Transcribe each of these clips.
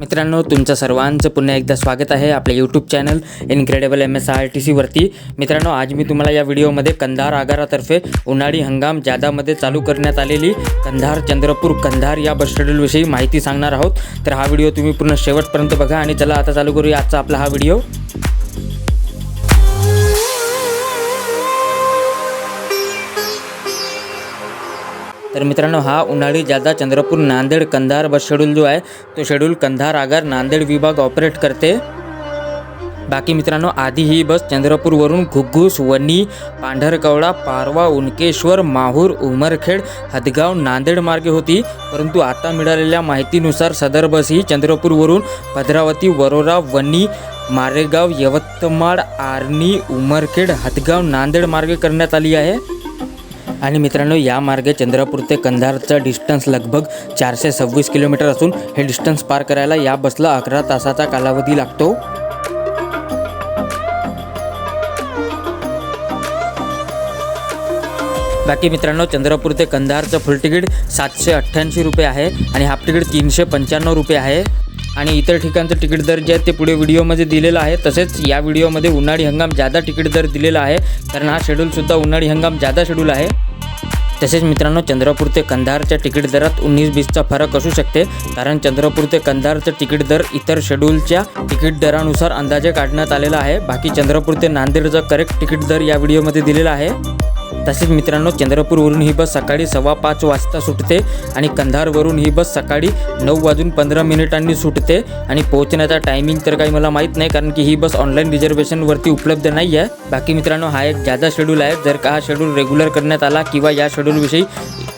मित्रांनो, तुमचं सर्वांचं पुन्हा एकदा स्वागत आहे आपल्या यूट्यूब चॅनल इनक्रेडिबल MSRTC वरती। मित्रांनो, आज मी तुम्हाला या व्हिडिओमध्ये कंधार आगारातर्फे उन्हाळी हंगाम जादामध्ये चालू करण्यात आलेली कंधार चंद्रपूर कंधार या बस शेड्यूलविषयी माहिती सांगणार आहोत। तर हा व्हिडिओ तुम्ही पूर्ण शेवटपर्यंत बघा आणि चला आता चालू करूया आजचा आपला हा व्हिडिओ। तर मित्रांनो, हा उन्हाळी जादा चंद्रपूर नांदेड कंधार बस शेड्यूल जो आहे तो शेड्यूल कंधार आगार नांदेड विभाग ऑपरेट करते। बाकी मित्रांनो, आधी ही बस चंद्रपूरवरून घुग्घूस, वणी, पांढरकवडा, पारवा, उनकेश्वर, माहूर, उमरखेड, हदगाव, नांदेड मार्गे होती। परंतु आता मिळालेल्या माहितीनुसार सदर बस ही चंद्रपूरवरून भद्रावती, वरोरा, वणी, मारेगाव, यवतमाळ, आर्णी, उमरखेड, हदगाव, नांदेड मार्गे करण्यात आली आहे। आणि मित्रांनो, या मार्गे चंद्रपूर ते कंधारचा डिस्टन्स लगभग 426 किलोमीटर असून हे डिस्टन्स पार करायला या बसला 11 तासाचा कालावधी लागतो। बाकी मित्रांनो, चंद्रपूर ते कंधारचं फुल तिकीट 788 रुपये आहे आणि हाफ तिकीट 395 रुपये आहे। आणि इतर ठिकाणचं तिकीट दर जे आहे ते पुढे व्हिडिओमध्ये दिलेलं आहे। तसेच या व्हिडिओमध्ये उन्हाळी हंगाम जादा तिकीट दर दिलेला आहे, कारण हा शेड्यूलसुद्धा उन्हाळी हंगाम जादा शेड्यूल आहे। तसेच मित्रांनो, चंद्रपूर ते कंधारच्या तिकीट दरात 19-20चा फरक असू शकते, कारण चंद्रपूर ते कंधारचं तिकीट दर इतर शेड्यूलच्या तिकीट दरानुसार अंदाजे काढण्यात आलेला आहे। बाकी चंद्रपूर ते नांदेडचा करेक्ट तिकीट दर या व्हिडिओमध्ये दिलेला आहे। तसेच मित्रांनो, चंद्रपूरवरून ही बस सकाळी 5:15 वाजता सुटते आणि कंधारवरून ही बस सकाळी 9:15 सुटते आणि पोहोचण्याचा टायमिंग तर काही मला माहीत नाही, कारण की ही बस ऑनलाईन रिझर्वेशनवरती उपलब्ध नाही आहे। बाकी मित्रांनो, हा एक जादा शेड्यूल आहे। जर का हा शेड्यूल रेग्युलर करण्यात आला किंवा या शेड्यूलविषयी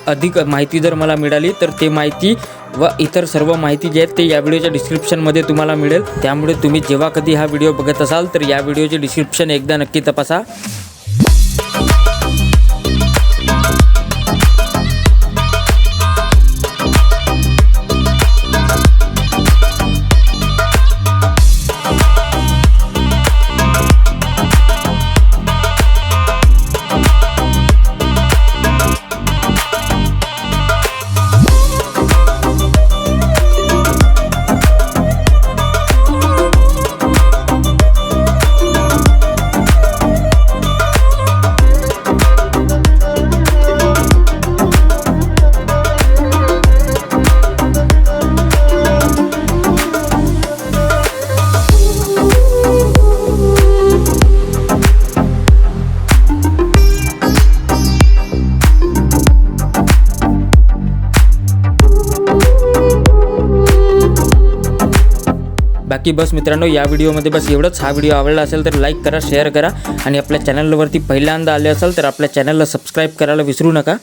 अधिक माहिती जर मला मिळाली तर ते माहिती व इतर सर्व माहिती जी आहेत ते या व्हिडिओच्या डिस्क्रिप्शनमध्ये तुम्हाला मिळेल। त्यामुळे तुम्ही जेव्हा कधी हा व्हिडिओ बघत असाल तर या व्हिडिओचे डिस्क्रिप्शन एकदा नक्की तपासा। बाकी बस मित्रांनो, या व्हिडिओमध्ये बस एवढंच। हा व्हिडिओ आवडला असेल तर लाईक करा, शेअर करा आणि आपल्या चॅनलवरती पहिल्यांदा आले असाल तर आपल्या चॅनलला सबस्क्राईब करायला विसरू नका।